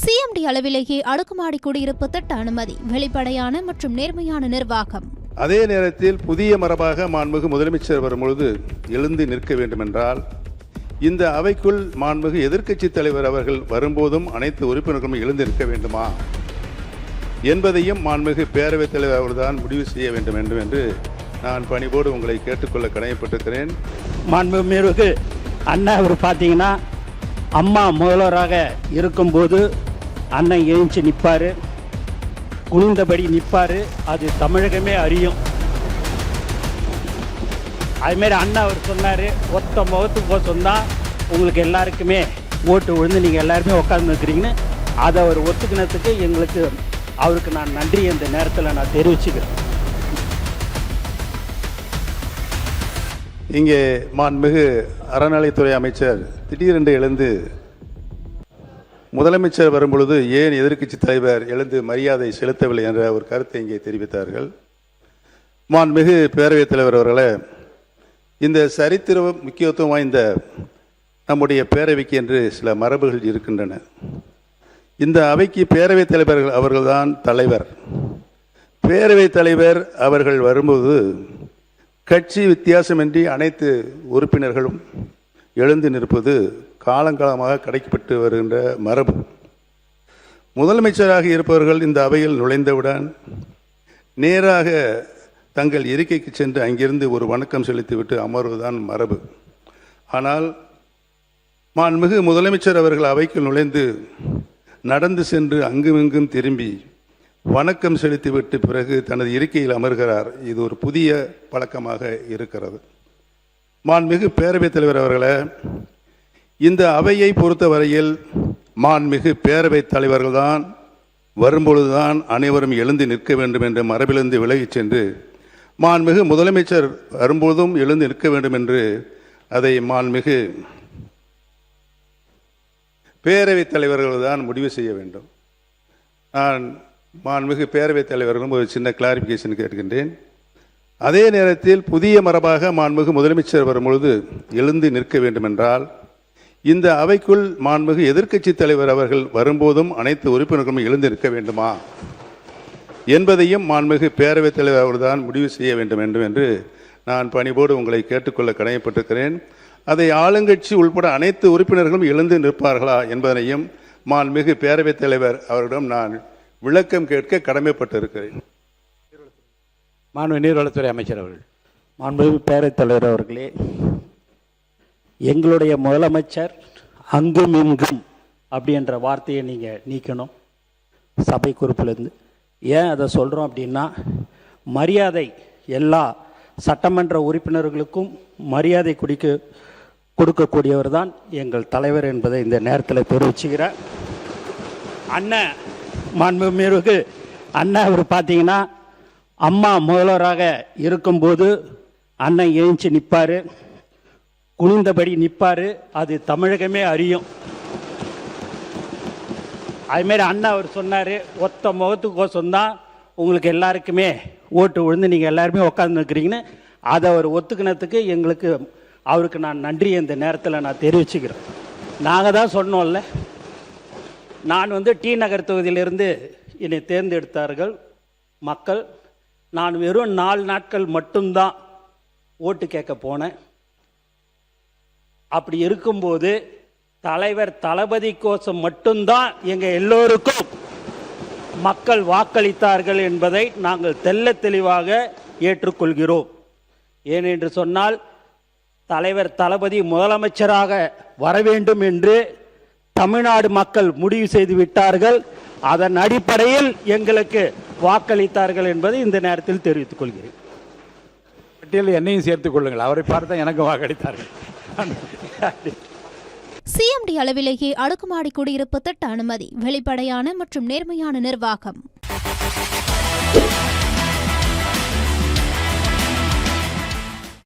CMD அளவிலேயே அடுக்குமாடி குடியிருப்பு திட்ட அனுமதி, வெளிப்படையான மற்றும் நேர்மையான நிர்வாகம். அதே நேரத்தில் புதிய மரபாக மாண்புமிகு முதலமைச்சர் வரும்பொழுது எழுந்து நிற்க வேண்டுமென்றால் இந்த அவைக்குள் மாண்புமிகு எதிர்க்கட்சி தலைவர் அவர்கள் வரும்போதும் அனைத்து உறுப்பினர்களும் எழுந்து நிற்க வேண்டுமா என்பதையும் மாண்புமிகு பேரவைத் தலைவர் அவர்தான் முடிவு செய்ய வேண்டும் என்று நான் பணிவோடு உங்களை கேட்டுக்கொள்ள கடமைப்பட்டிருக்கிறேன். மாண்புமிகு அண்ணா அவர் பார்த்தீங்கன்னா அம்மா முதல்வராக இருக்கும்போது அண்ணன் எழுந்து நிற்பார், குனிந்தபடி நிற்பார். அது தமிழகமே அறியும். அதுமாரி அண்ணா அவர் சொன்னார், ஒத்த முகத்துக்கு கோசம்தான் உங்களுக்கு எல்லாருக்குமே ஓட்டு விழுந்து நீங்கள் எல்லாருமே உட்கார்ந்து இருக்கிறீங்கன்னு. அதை அவர் ஒத்துக்கினதுக்கு அவருக்கு நான் நன்றி இந்த நேரத்தில் நான் தெரிவிச்சுக்கிறேன். இங்கே மாண்புமிகு அறநிலைத்துறை அமைச்சர் திடீரென்று எழுந்து முதலமைச்சர் வரும்பொழுது ஏன் எதிர்க்கட்சி தலைவர் எழுந்து மரியாதை செலுத்தவில்லை என்ற ஒரு கருத்தை இங்கே தெரிவித்தார்கள். மாண்புமிகு பேரவைத் தலைவர் அவர்களே, இந்த சரித்திர முக்கியத்துவம் வாய்ந்த நம்முடைய பேரவைக்கு என்று சில மரபுகள் இருக்கின்றன. இந்த அவைக்கு பேரவைத் தலைவர்கள் அவர்கள்தான் தலைவர். பேரவைத் தலைவர் அவர்கள் வரும்போது கட்சி வித்தியாசமின்றி அனைத்து உறுப்பினர்களும் எழுந்து நிற்பது காலங்காலமாக கடைக்கப்பட்டு வருகின்ற மரபு. முதலமைச்சராக இருப்பவர்கள் இந்த அவையில் நுழைந்தவுடன் நேராக தங்கள் இருக்கைக்கு சென்று அங்கிருந்து ஒரு வணக்கம் செலுத்திவிட்டு அமர்வுதான் மரபு. ஆனால் மாண்புமிகு முதலமைச்சர் அவர்கள் அவைக்குள் நுழைந்து நடந்து சென்று அங்குமிங்கும் திரும்பி வணக்கம் செலுத்திவிட்டு பிறகு தனது இருக்கையில் அமர்கிறார். இது ஒரு புதிய பழக்கமாக இருக்கிறது. மாண்புமிகு பேரவைத் தலைவர் அவர்களே, இந்த அவையை பொறுத்தவரையில் மாண்புமிகு பேரவைத் தலைவர்கள்தான் வரும்பொழுதுதான் அனைவரும் எழுந்து நிற்க வேண்டும் என்ற மரபிலிருந்து விலகிச் சென்று மாண்புமிகு முதலமைச்சர் வரும்போதும் எழுந்து நிற்க வேண்டும் என்று அதை மாண்புமிகு பேரவைத் தலைவர்கள் தான் முடிவு செய்ய வேண்டும். நான் மாண்புமிகு பேரவைத் தலைவர்களும் ஒரு சின்ன கிளாரிஃபிகேஷன் கேட்கின்றேன். அதே நேரத்தில் புதிய மரபாக மாண்புமிகு முதலமைச்சர் வரும்பொழுது எழுந்து நிற்க வேண்டுமென்றால் இந்த அவைக்குள் மாண்புமிகு எதிர்க்கட்சி தலைவர் அவர்கள் வரும்போதும் அனைத்து உறுப்பினர்களும் எழுந்து நிற்க வேண்டுமா என்பதையும் மாண்புமிகு பேரவைத் தலைவர் அவர்தான் முடிவு செய்ய வேண்டும் என்று நான் பணிவோடு உங்களை கேட்டுக்கொள்ள கடமைப்பட்டிருக்கிறேன். அதை ஆளுங்கட்சி உள்பட அனைத்து உறுப்பினர்களும் எழுந்து நிற்பார்களா என்பதனையும் மாண்புமிகு பேரவைத் தலைவர் அவரிடம் நான் விளக்கம் கேட்க கடமைப்பட்டிருக்கிறேன். மாண்பு நீர்வளத்துறை அமைச்சர் அவர்கள். மாண்புமிகு பேரவைத் தலைவர் அவர்களே, எங்களுடைய முதலமைச்சர் அங்கும் இங்கும் அப்படின்ற வார்த்தையை நீங்கள் நீக்கணும் சபை குறிப்பிலிருந்து. ஏன் அதை சொல்கிறோம் அப்படின்னா, மரியாதை எல்லா சட்டமன்ற உறுப்பினர்களுக்கும் மரியாதை கொடுக்கக்கூடியவர் தான் எங்கள் தலைவர் என்பதை இந்த நேரத்தில் தெரிவிச்சுக்கிறேன். அண்ணன் மாண்புமிகு அண்ணா அவர் பார்த்தீங்கன்னா அம்மா முதல்வராக இருக்கும்போது அண்ணன் எழுந்து நிற்பார், குனிந்தபடி நிற்பார். அது தமிழகமே அறியும். அதுமாரி அண்ணா அவர் சொன்னார், ஒத்த முகத்துக்கு கோசம்தான் உங்களுக்கு எல்லாருக்குமே ஓட்டு விழுந்து நீங்கள் எல்லாருமே உட்கார்ந்து இருக்கிறீங்கன்னு. அதை அவர் ஒத்துக்கினதுக்கு அவருக்கு நான் நன்றி இந்த நேரத்தில் நான் தெரிவிச்சுக்கிறேன். நாங்கள் தான் சொன்னோம்ல, நான் டி நகர் தொகுதியிலிருந்து என்னை தேர்ந்தெடுத்தார்கள் மக்கள். நான் வெறும் 4 நாட்கள் மட்டும்தான் ஓட்டு கேட்க போனேன். அப்படி இருக்கும்போது தலைவர் தளபதி கோசம் மட்டும்தான் எங்கள் எல்லோருக்கும் மக்கள் வாக்களித்தார்கள் என்பதை நாங்கள் தெள்ள தெளிவாக ஏற்றுக்கொள்கிறோம். ஏனென்று சொன்னால், தலைவர் தளபதி முதலமைச்சராக வர வேண்டும் என்று தமிழ்நாடு மக்கள் முடிவு செய்து விட்டார்கள். அதன் அடிப்படையில் எங்களுக்கு வாக்களித்தார்கள் என்பதை இந்த நேரத்தில் தெரிவித்துக் கொள்கிறேன். பட்டியலில் என்னையும் சேர்த்துக் கொள்ளுங்கள். அவரை பார்த்தா எனக்கு வாக்களித்தார்கள். சிஎம்டி அளவிலேயே அடுக்குமாடி குடியிருப்பு திட்ட அனுமதி, வெளிப்படையான மற்றும் நேர்மையான நிர்வாகம்.